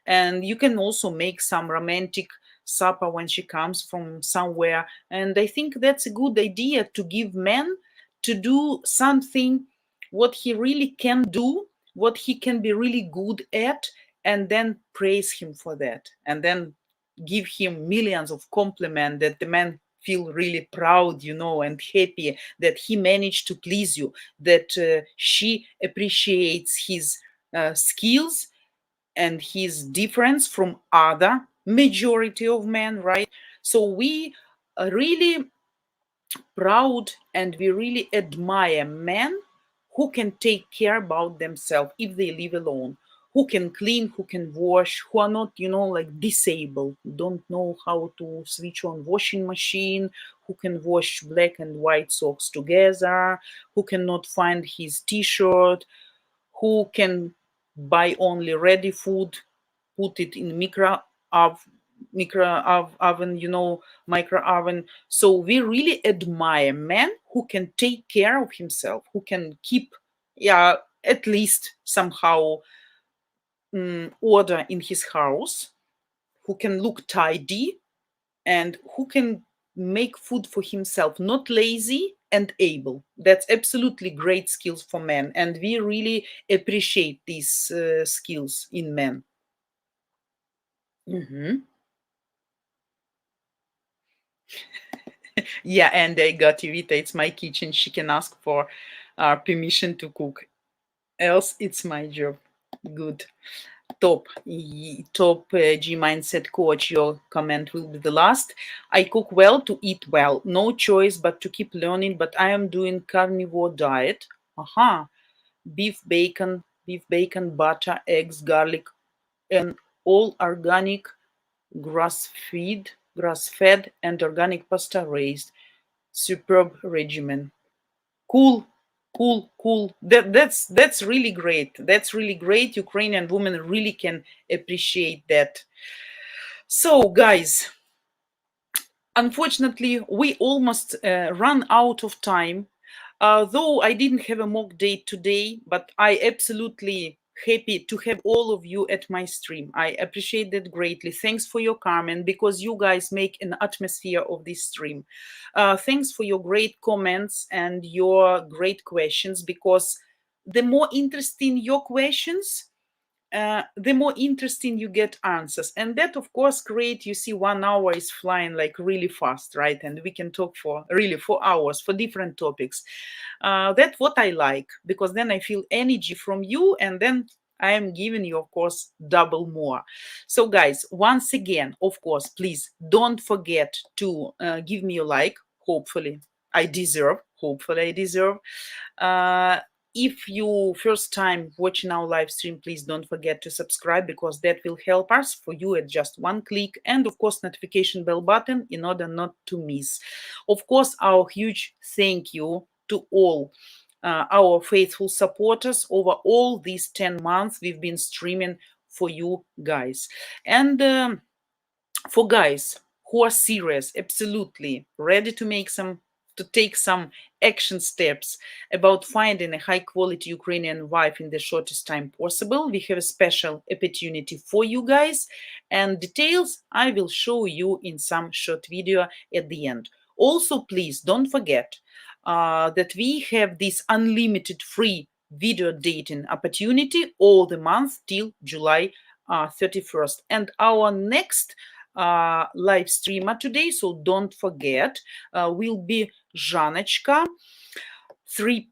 Speaker 1: And you can also make some romantic supper when she comes from somewhere. And I think that's a good idea, to give men to do something what he really can do, what he can be really good at, and then praise him for that, and then give him millions of compliments, that the man feel really proud, and happy that he managed to please you, that she appreciates his skills and his difference from other majority of men, right? So we are really proud and we really admire men who can take care about themselves if they live alone, who can clean, who can wash, who are not, like disabled, don't know how to switch on washing machine, who can wash black and white socks together, who cannot find his t-shirt, who can buy only ready food, put it in oven, micro oven. So we really admire men who can take care of himself, who can keep, at least somehow order in his house, who can look tidy, and who can make food for himself, not lazy and able. That's absolutely great skills for men, and we really appreciate these skills in men. Yeah, and I got you, Vita. It's my kitchen. She can ask for permission to cook. Else, it's my job. Good. Top G mindset coach. Your comment will be the last. I cook well to eat well. No choice but to keep learning. But I am doing carnivore diet. Beef, bacon, butter, eggs, garlic, and all organic, grass-fed, and organic pasta raised. Superb regimen. Cool. That's really great. That's really great. Ukrainian women really can appreciate that. So, guys, unfortunately, we almost run out of time. Though I didn't have a mock date today, but I absolutely happy to have all of you at my stream. I appreciate that greatly. Thanks for your comment, because you guys make an atmosphere of this stream. Thanks for your great comments and your great questions, because the more interesting your questions, the more interesting you get answers. And that, of course, create, 1 hour is flying like really fast, right? And we can talk for really 4 hours for different topics. That's what I like, because then I feel energy from you, and then I am giving you, of course, double more. So, guys, once again, of course, please don't forget to give me a like. Hopefully I deserve. If you first time watching our live stream, please don't forget to subscribe, because that will help us for you at just one click, and of course notification bell button in order not to miss. Of course, our huge thank you to all our faithful supporters over all these 10 months we've been streaming for you guys. And for guys who are serious, absolutely ready to take some action steps about finding a high quality Ukrainian wife in the shortest time possible, we have a special opportunity for you guys, and details I will show you in some short video at the end. Also, please don't forget that we have this unlimited free video dating opportunity all the month till July 31st. And our next live streamer today, so don't forget, will be Жаночка,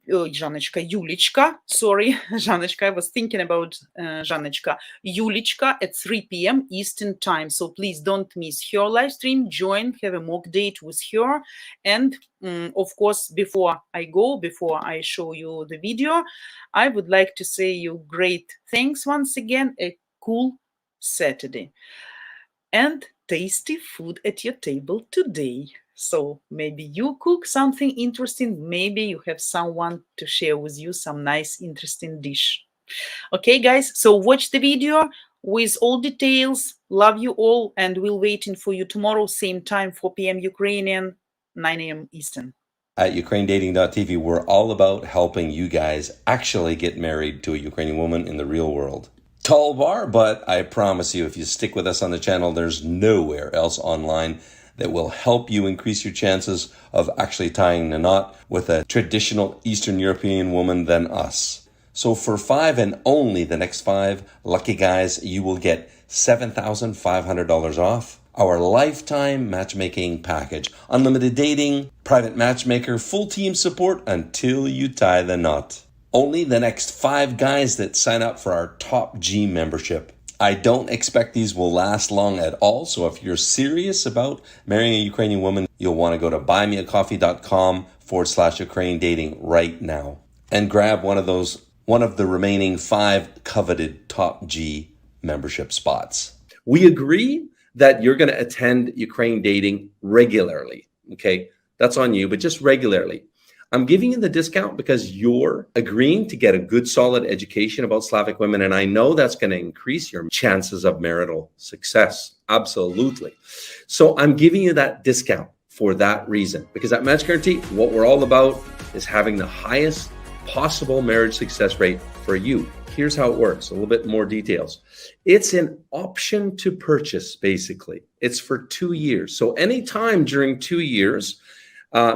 Speaker 1: Yulichka, sorry, Жаночка, I was thinking about Жаночка, Yulichka at 3 p.m. Eastern time. So please don't miss her live stream, join, have a mock date with her. And of course, before I show you the video, I would like to say you great thanks once again, a cool Saturday, and tasty food at your table today. So maybe you cook something interesting, maybe you have someone to share with you some nice interesting dish. Okay, guys, so watch the video with all details. Love you all, and we'll waiting for you tomorrow, same time, 4 p.m. Ukrainian, 9 a.m. Eastern.
Speaker 3: At UkraineDating.tv, we're all about helping you guys actually get married to a Ukrainian woman in the real world. Tall bar, but I promise you, if you stick with us on the channel, there's nowhere else online that will help you increase your chances of actually tying the knot with a traditional Eastern European woman than us. So for 5 and only the next 5 lucky guys, you will get $7,500 off our lifetime matchmaking package. Unlimited dating, private matchmaker, full team support until you tie the knot. Only the next 5 guys that sign up for our Top G membership. I don't expect these will last long at all, so if you're serious about marrying a Ukrainian woman, you'll want to go to buymeacoffee.com/Ukraine dating right now and grab one of the remaining 5 coveted Top G membership spots. We agree that you're going to attend Ukraine dating regularly. Okay, that's on you, but just regularly. I'm giving you the discount because you're agreeing to get a good, solid education about Slavic women. And I know that's going to increase your chances of marital success. Absolutely. So I'm giving you that discount for that reason, because at Match Guarantee, what we're all about is having the highest possible marriage success rate for you. Here's how it works, a little bit more details. It's an option to purchase, basically. It's for 2 years. So anytime during 2 years,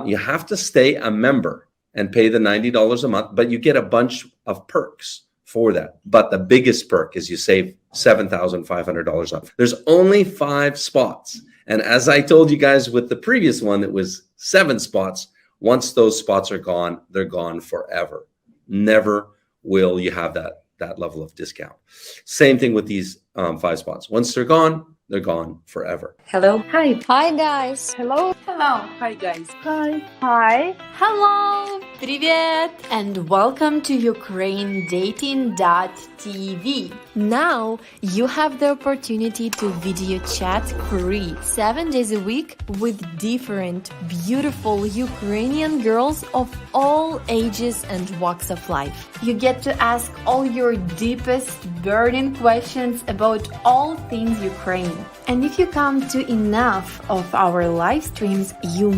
Speaker 3: you have to stay a member and pay the $90 a month, but you get a bunch of perks for that. But the biggest perk is you save $7,500 off. There's only 5 spots. And as I told you guys with the previous one, it was 7 spots. Once those spots are gone, they're gone forever. Never will you have that level of discount. Same thing with these 5 spots. Once they're gone forever.
Speaker 5: Hello.
Speaker 4: Hi.
Speaker 5: Hi, guys.
Speaker 4: Hello.
Speaker 1: Hello. Hi, guys.
Speaker 4: Hi. Hi.
Speaker 5: Hello. Привет. And welcome to UkraineDating.tv. Now you have the opportunity to video chat free 7 days a week with different, beautiful Ukrainian girls of all ages and walks of life. You get to ask all your deepest, burning questions about all things Ukraine. And if you come to enough of our live streams, you